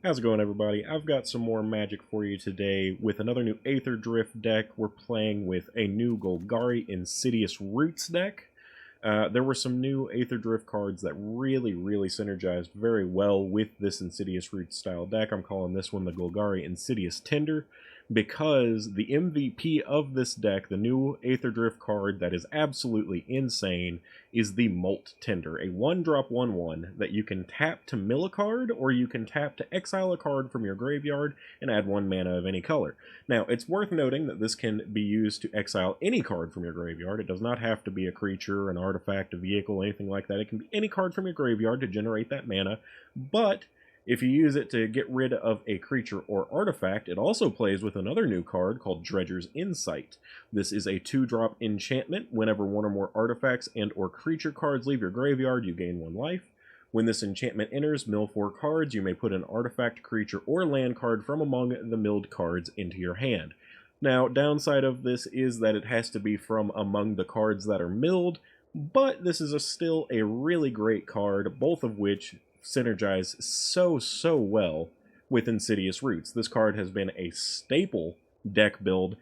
How's it going, everybody? I've got some more Magic for you today with another new Aetherdrift deck. We're playing with a new Golgari Insidious Roots deck. There were some new Aetherdrift cards that really synergized very well with this Insidious Roots style deck. I'm calling this one the Golgari Insidious Tinder, because the MVP of this deck, the new Aetherdrift card that is absolutely insane, is the Molt Tinder, a 1-drop 1/1 that you can tap to mill a card, or you can tap to exile a card from your graveyard and add 1 mana of any color. Now, it's worth noting that this can be used to exile any card from your graveyard. It does not have to be a creature, an artifact, a vehicle, anything like that. It can be any card from your graveyard to generate that mana, but if you use it to get rid of a creature or artifact, it also plays with another new card called Dredger's Insight. This is a 2-drop enchantment. Whenever one or more artifacts and or creature cards leave your graveyard, you gain 1 life. When this enchantment enters, mill 4 cards. You may put an artifact, creature, or land card from among the milled cards into your hand. Now, downside of this is that it has to be from among the cards that are milled, but this is still a really great card, both of which synergize so well with Insidious Roots. This card has been a staple deck build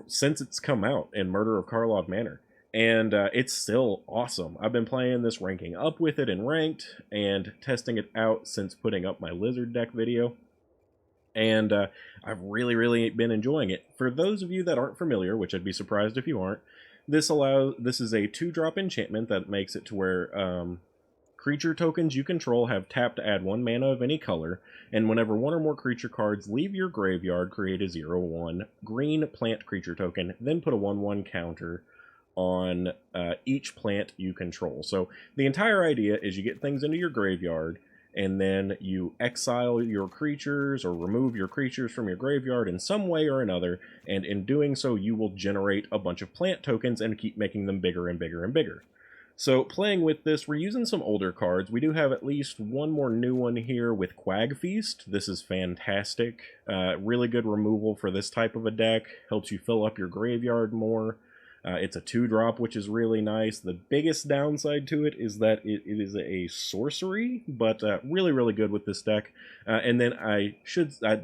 since it's come out in Murder of Karlov Manor, and it's still awesome. I've been playing this, ranking up with it in Ranked, and testing it out since putting up my Lizard deck video, and I've really been enjoying it. For those of you that aren't familiar, which I'd be surprised if you aren't, this is a 2-drop enchantment that makes it to where creature tokens you control have tap to add 1 mana of any color, and whenever 1 or more creature cards leave your graveyard, create a 0/1 green plant creature token, then put a 1/1 counter on each plant you control. So the entire idea is you get things into your graveyard, and then you exile your creatures or remove your creatures from your graveyard in some way or another, and in doing so you will generate a bunch of plant tokens and keep making them bigger and bigger. So playing with this, we're using some older cards. We do have at least one more new one here with Quag Feast. This is fantastic. Really good removal for this type of a deck. Helps you fill up your graveyard more. It's a 2-drop, which is really nice. The biggest downside to it is that it is a sorcery, but really good with this deck. And then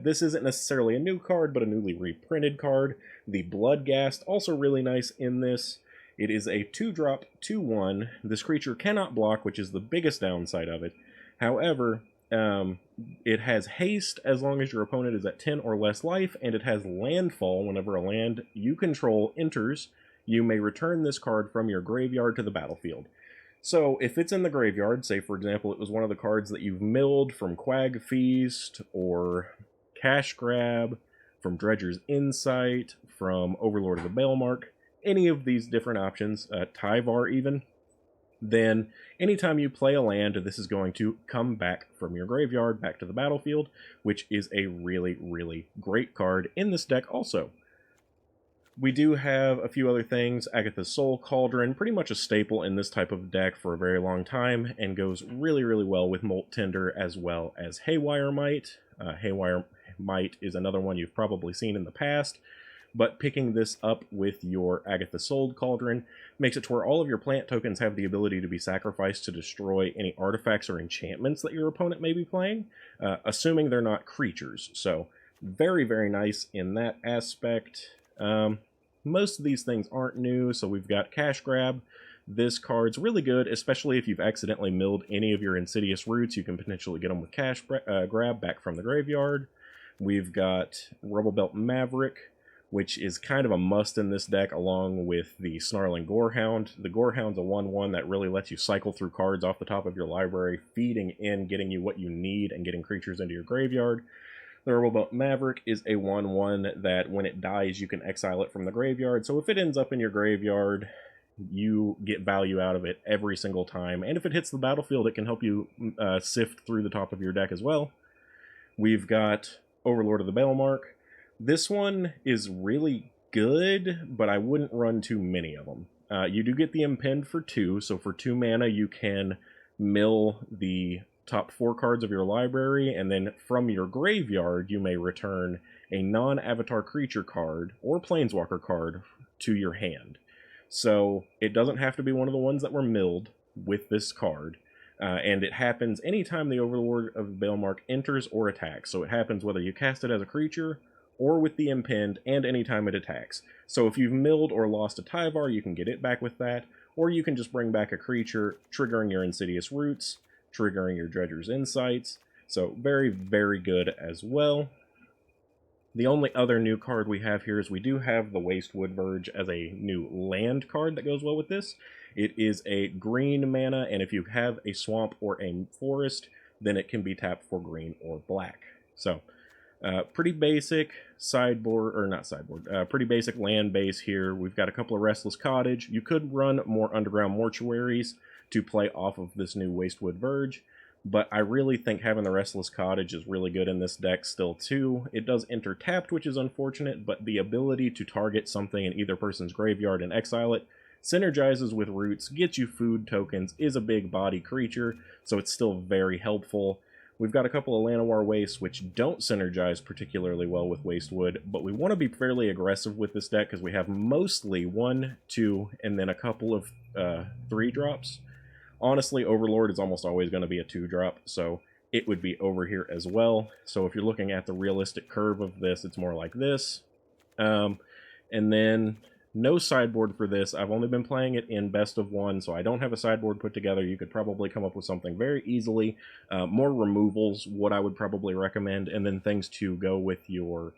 this isn't necessarily a new card, but a newly reprinted card. The Bloodghast, also really nice in this. It is a 2-drop 2/1. This creature cannot block, which is the biggest downside of it. However, it has haste as long as your opponent is at 10 or less life, and it has landfall. Whenever a land you control enters, you may return this card from your graveyard to the battlefield. So if it's in the graveyard, say for example it was one of the cards that you've milled from Quag Feast or Cash Grab, from Dredger's Insight, from Overlord of the Bailmark, any of these different options, Tyvar even, then anytime you play a land, this is going to come back from your graveyard back to the battlefield, which is a really great card in this deck also. We do have a few other things. Agatha's Soul Cauldron, pretty much a staple in this type of deck for a very long time, and goes really well with Molt Tinder as well as Haywire Might. Haywire Might is another one you've probably seen in the past, but picking this up with your Agatha's Soul Cauldron makes it to where all of your plant tokens have the ability to be sacrificed to destroy any artifacts or enchantments that your opponent may be playing, assuming they're not creatures. So very nice in that aspect. Most of these things aren't new, so we've got Cash Grab. This card's really good, especially if you've accidentally milled any of your Insidious Roots. You can potentially get them with Cash Grab back from the graveyard. We've got Rubblebelt Maverick, which is kind of a must in this deck, along with the Snarling Gorehound. The Gorehound's a 1/1 that really lets you cycle through cards off the top of your library, feeding in, getting you what you need, and getting creatures into your graveyard. The Rubblebelt Maverick is a 1/1 that when it dies, you can exile it from the graveyard. So if it ends up in your graveyard, you get value out of it every single time. And if it hits the battlefield, it can help you sift through the top of your deck as well. We've got Overlord of the Bailmark. This one is really good, but I wouldn't run too many of them. You do get the Impend for 2, so for 2 mana you can mill the top 4 cards of your library, and then from your graveyard you may return a non-avatar creature card or planeswalker card to your hand. So it doesn't have to be one of the ones that were milled with this card. and it happens anytime the Overlord of the Baelmark enters or attacks. So it happens whether you cast it as a creature or with the Impend, and anytime it attacks. So if you've milled or lost a Tyvar, you can get it back with that, or you can just bring back a creature, triggering your Insidious Roots, triggering your Dredger's Insights. So very, very good as well. The only other new card we have here is we do have the Wastewood Verge as a new land card that goes well with this. It is a green mana, and if you have a swamp or a forest, then it can be tapped for green or black. So, pretty basic sideboard, or not sideboard, pretty basic land base here. We've got a couple of Restless Cottage. You could run more Underground Mortuaries to play off of this new Wastewood Verge, but I really think having the Restless Cottage is really good in this deck still too. It does enter tapped, which is unfortunate, but the ability to target something in either person's graveyard and exile it synergizes with Roots, gets you food tokens, is a big body creature, so it's still very helpful. We've got a couple of Llanowar Wastes which don't synergize particularly well with Wastewood, but we want to be fairly aggressive with this deck because we have mostly 1, 2, and then a couple of 3-drops. Honestly, Overlord is almost always going to be a 2-drop, so it would be over here as well. So if you're looking at the realistic curve of this, it's more like this. And then no sideboard for this. I've only been playing it in best of 1, so I don't have a sideboard put together. You could probably come up with something very easily. More removals, what I would probably recommend, and then things to go with your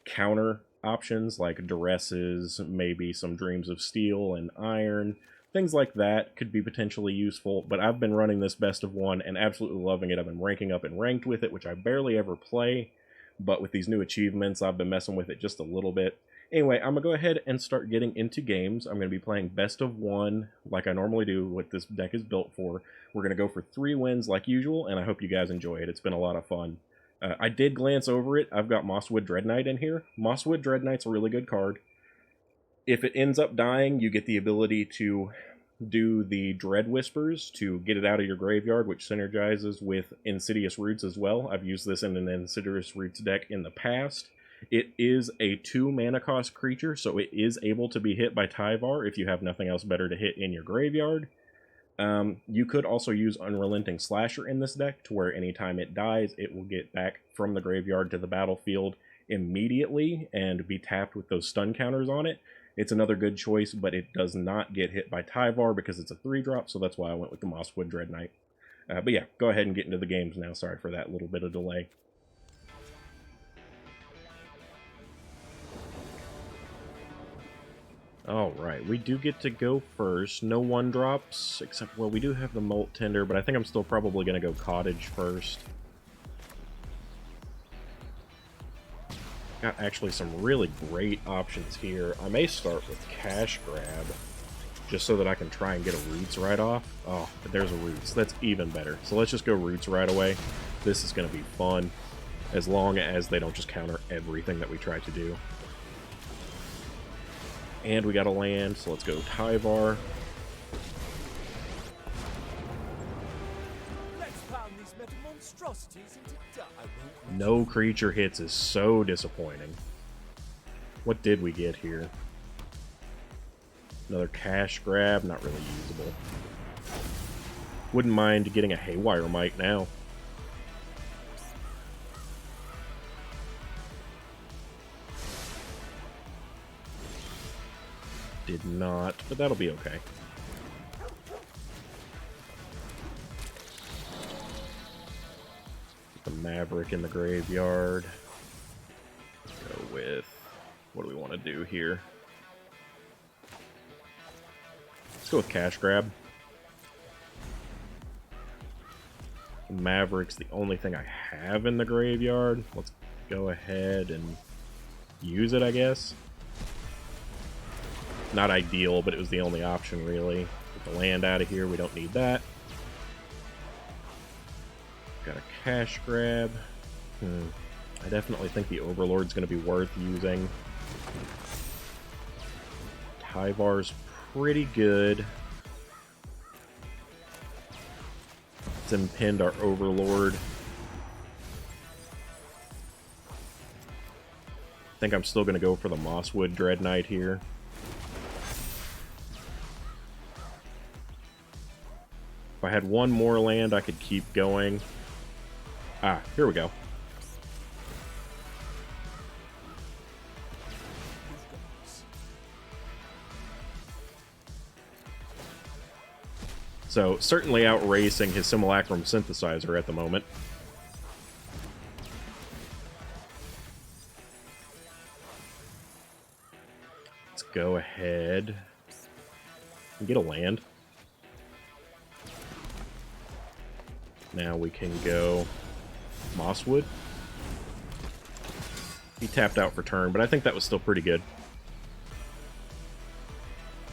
counter options, like Duresses, maybe some Dreams of Steel and Iron. Things like that could be potentially useful, but I've been running this best of 1 and absolutely loving it. I've been ranking up and ranked with it, which I barely ever play, but with these new achievements, I've been messing with it just a little bit. Anyway, I'm going to go ahead and start getting into games. I'm going to be playing best of 1 like I normally do, what this deck is built for. We're going to go for 3 wins like usual, and I hope you guys enjoy it. It's been a lot of fun. I did glance over it. I've got Mosswood Dreadknight in here. Mosswood Dreadknight's a really good card. If it ends up dying, you get the ability to do the Dread Whispers to get it out of your graveyard, which synergizes with Insidious Roots as well. I've used this in an Insidious Roots deck in the past. It is a 2 mana cost creature, so it is able to be hit by Tyvar if you have nothing else better to hit in your graveyard. You could also use Unrelenting Slasher in this deck, to where anytime it dies, it will get back from the graveyard to the battlefield immediately and be tapped with those stun counters on it. It's another good choice, but it does not get hit by Tyvar because it's a 3-drop, so that's why I went with the Mosswood Dreadknight. But yeah, go ahead and get into the games now. Sorry for that little bit of delay. Alright, we do get to go first. No 1-drops, except, well, we do have the Molt Tender, but I think I'm still probably going to go Cottage first. Got actually some really great options here. I may start with Cash Grab, just so that I can try and get a Roots right off. Oh, but there's a Roots. That's even better. So let's just go Roots right away. This is going to be fun, as long as they don't just counter everything that we try to do. And we got a land, so let's go Tyvar. No creature hits is so disappointing. What did we get here? Another Cash Grab, not really usable. Wouldn't mind getting a Haywire Mite now. Did not, but that'll be okay. The Maverick in the graveyard. Go with, what do we want to do here? Let's go with Cash Grab. The Maverick's the only thing I have in the graveyard. Let's go ahead and use it, I guess. Not ideal, but it was the only option, really. Get the land out of here. We don't need that. Got a Cash Grab. I definitely think the Overlord's going to be worth using. Tyvar's pretty good. Let's impend our Overlord. I think I'm still going to go for the Mosswood Dreadknight here. If I had one more land, I could keep going. Ah, here we go. So, certainly outracing his Simulacrum Synthesizer at the moment. Let's go ahead and get a land. Now we can go Mosswood. He tapped out for turn, but I think that was still pretty good.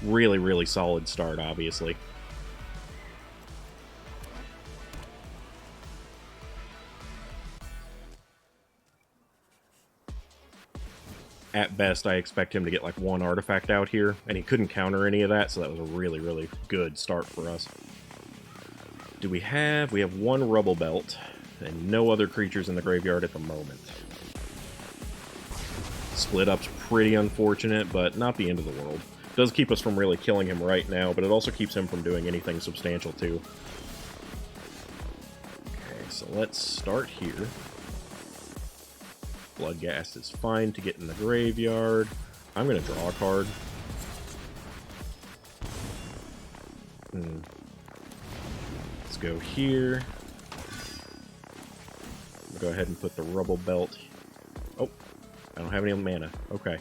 Really, really solid start, obviously. At best, I expect him to get like one artifact out here, and he couldn't counter any of that, so that was a really, really good start for us. Do we have... We have one Rubble Belt, and no other creatures in the graveyard at the moment. Split Up's pretty unfortunate, but not the end of the world. Does keep us from really killing him right now, but it also keeps him from doing anything substantial too. Okay, so let's start here. Bloodghast is fine to get in the graveyard. I'm going to draw a card. Let's go here. I'll go ahead and put the Rubble Belt. Oh, I don't have any mana. Okay.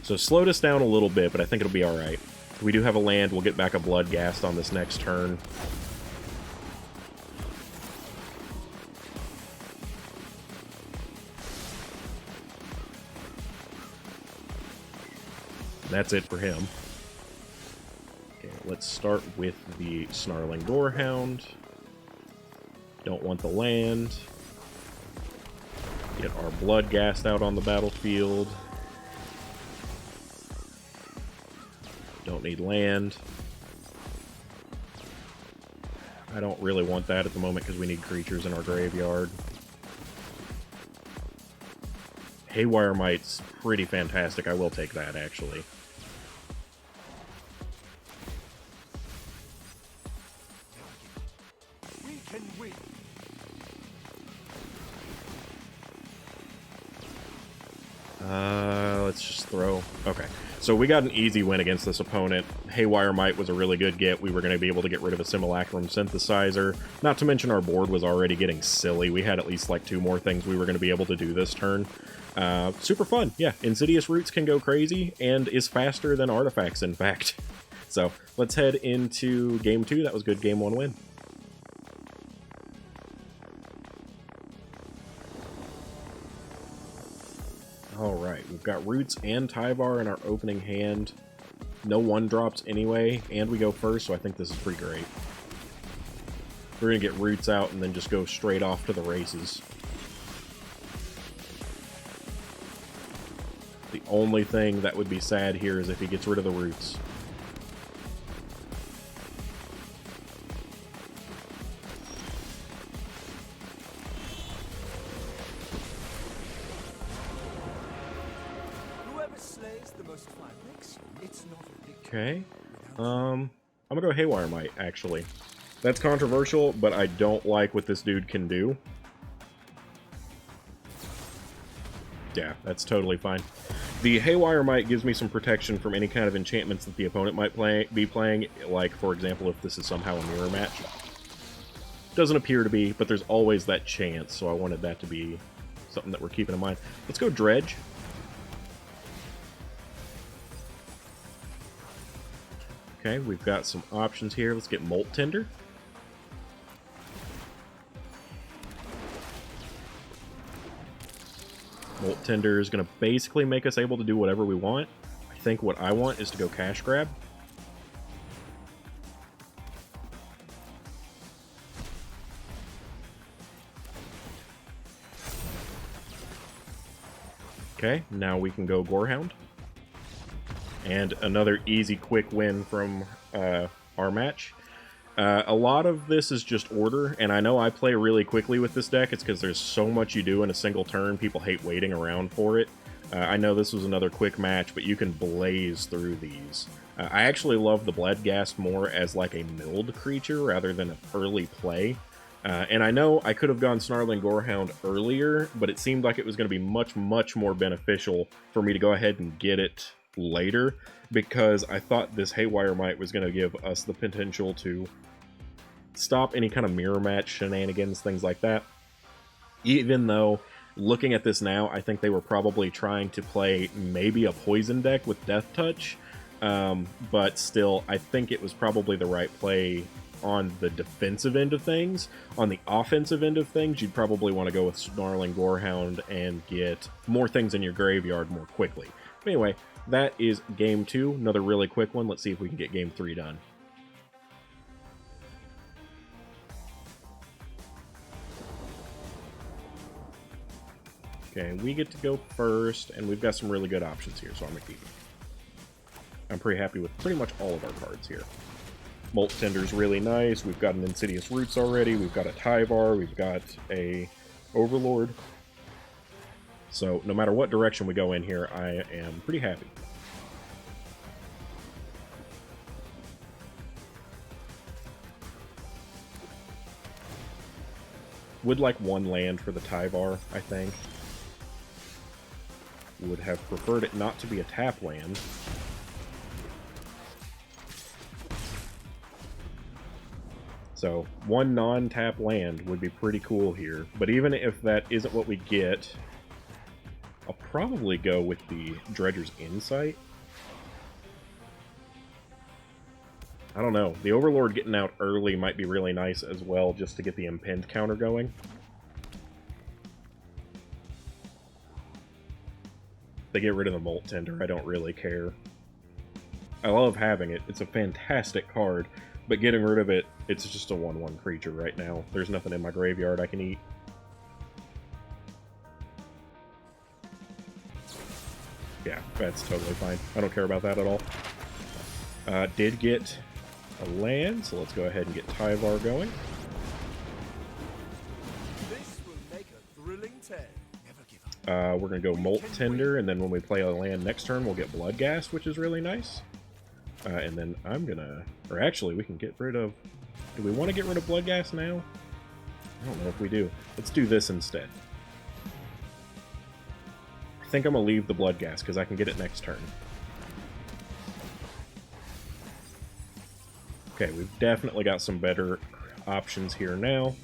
So slowed us down a little bit, but I think it'll be alright. We do have a land, we'll get back a Bloodghast on this next turn. That's it for him. Okay, let's start with the Snarling Gorehound. Don't want the land. Get our Bloodghast out on the battlefield. Don't need land. I don't really want that at the moment because we need creatures in our graveyard. Haywire Might's pretty fantastic. I will take that, actually. We can win. Let's just throw... Okay. So we got an easy win against this opponent. Haywire Might was a really good get. We were going to be able to get rid of a Simulacrum Synthesizer. Not to mention our board was already getting silly. We had at least like 2 more things we were going to be able to do this turn. Super fun. Yeah, Insidious Roots can go crazy and is faster than artifacts, in fact. So let's head into Game 2. That was good. Game 1 win. Alright, we've got Roots and Tyvar in our opening hand. No 1-drops anyway, and we go first, so I think this is pretty great. We're going to get Roots out and then just go straight off to the races. The only thing that would be sad here is if he gets rid of the Roots. Okay. I'm gonna go Haywire Might, actually. That's controversial, but I don't like what this dude can do. Yeah, that's totally fine. The Haywire Might gives me some protection from any kind of enchantments that the opponent might be playing, like, for example, if this is somehow a mirror match. Doesn't appear to be, but there's always that chance, so I wanted that to be something that we're keeping in mind. Let's go Dredge. Okay, we've got some options here. Let's get Molt Tender. Molt Tender is going to basically make us able to do whatever we want. I think what I want is to go Cash Grab. Okay, now we can go Gorehound. And another easy, quick win from our match. A lot of this is just order, and I know I play really quickly with this deck. It's because there's so much you do in a single turn. People hate waiting around for it. I know this was another quick match, but you can blaze through these. I actually love the Bloodghast more as like a milled creature rather than an early play. And I know I could have gone Snarling Gorehound earlier, but it seemed like it was going to be much, much more beneficial for me to go ahead and get it later, because I thought this Haywire Might was going to give us the potential to stop any kind of mirror match shenanigans, things like that. Even though, looking at this now, I think they were probably trying to play maybe a poison deck with Death Touch, but still, I think it was probably the right play on the defensive end of things. On the offensive end of things, you'd probably want to go with Snarling Gorehound and get more things in your graveyard more quickly. But anyway, that is game 2, another really quick one. Let's see if we can get game 3 done. Okay, we get to go first, and we've got some really good options here, so I'm going to keep it. I'm pretty happy with pretty much all of our cards here. Molt Tender's really nice. We've got an Insidious Roots already. We've got a Tyvar. We've got a Overlord. So no matter what direction we go in here, I am pretty happy. Would like one land for the Tyvar, I think. Would have preferred it not to be a tap land. So, one non-tap land would be pretty cool here. But even if that isn't what we get, I'll probably go with the Dredger's Insight. I don't know. The Overlord getting out early might be really nice as well, just to get the Impend counter going. They get rid of the Molt Tender, I don't really care. I love having it. It's a fantastic card. But getting rid of it, it's just a 1/1 creature right now. There's nothing in my graveyard I can eat. Yeah, that's totally fine. I don't care about that at all. Did get a land, so let's go ahead and get Tyvar going. This will make a thrilling tale. Never give up. We're going to go Molt Tender, and then when we play a land next turn, we'll get Bloodghast, which is really nice. And then I'm gonna... Or actually, we can get rid of... Do we want to get rid of Bloodghast now? I don't know if we do. Let's do this instead. I think I'm gonna leave the Bloodghast, because I can get it next turn. Okay, we've definitely got some better options here now.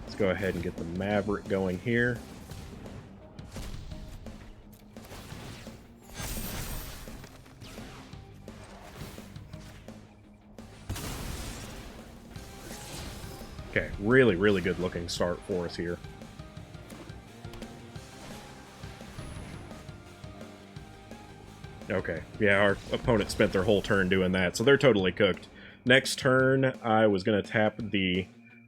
Let's go ahead and get the Maverick going here. Okay, really, really good looking start for us here. Okay, yeah, our opponent spent their whole turn doing that, so they're totally cooked. Next turn, I was going to tap the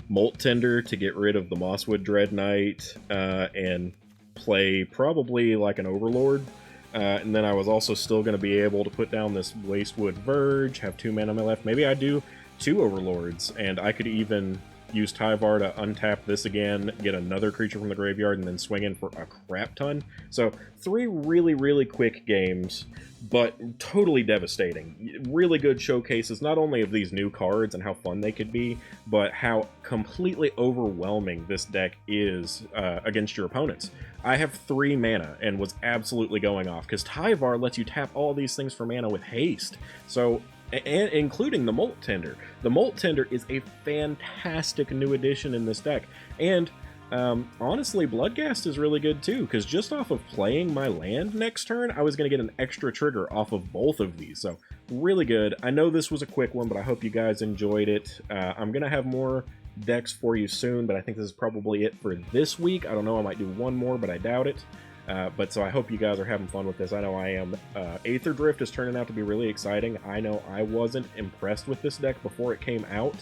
Molt Tender to get rid of the Mosswood Dread Knight, and play probably like an Overlord. And then I was also still going to be able to put down this Wastewood Verge, have 2 mana left. Maybe I do 2 Overlords, and I could even use Tyvar to untap this again, get another creature from the graveyard, and then swing in for a crap ton. So 3 really, really quick games, but totally devastating. Really good showcases, not only of these new cards and how fun they could be, but how completely overwhelming this deck is against your opponents. I have 3 mana and was absolutely going off, because Tyvar lets you tap all these things for mana with haste. So... and including the Molt Tender. The Molt Tender is a fantastic new addition in this deck. And honestly, Bloodghast is really good too, because just off of playing my land next turn, I was going to get an extra trigger off of both of these. So really good. I know this was a quick one, but I hope you guys enjoyed it. I'm going to have more decks for you soon, but I think this is probably it for this week. I don't know, I might do one more, but I doubt it. But so I hope you guys are having fun with this. I know I am. Aetherdrift is turning out to be really exciting. I know I wasn't impressed with this deck before it came out,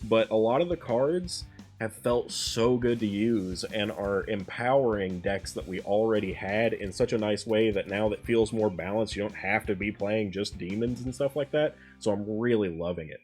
but a lot of the cards have felt so good to use and are empowering decks that we already had in such a nice way that now that feels more balanced. You don't have to be playing just demons and stuff like that. So I'm really loving it.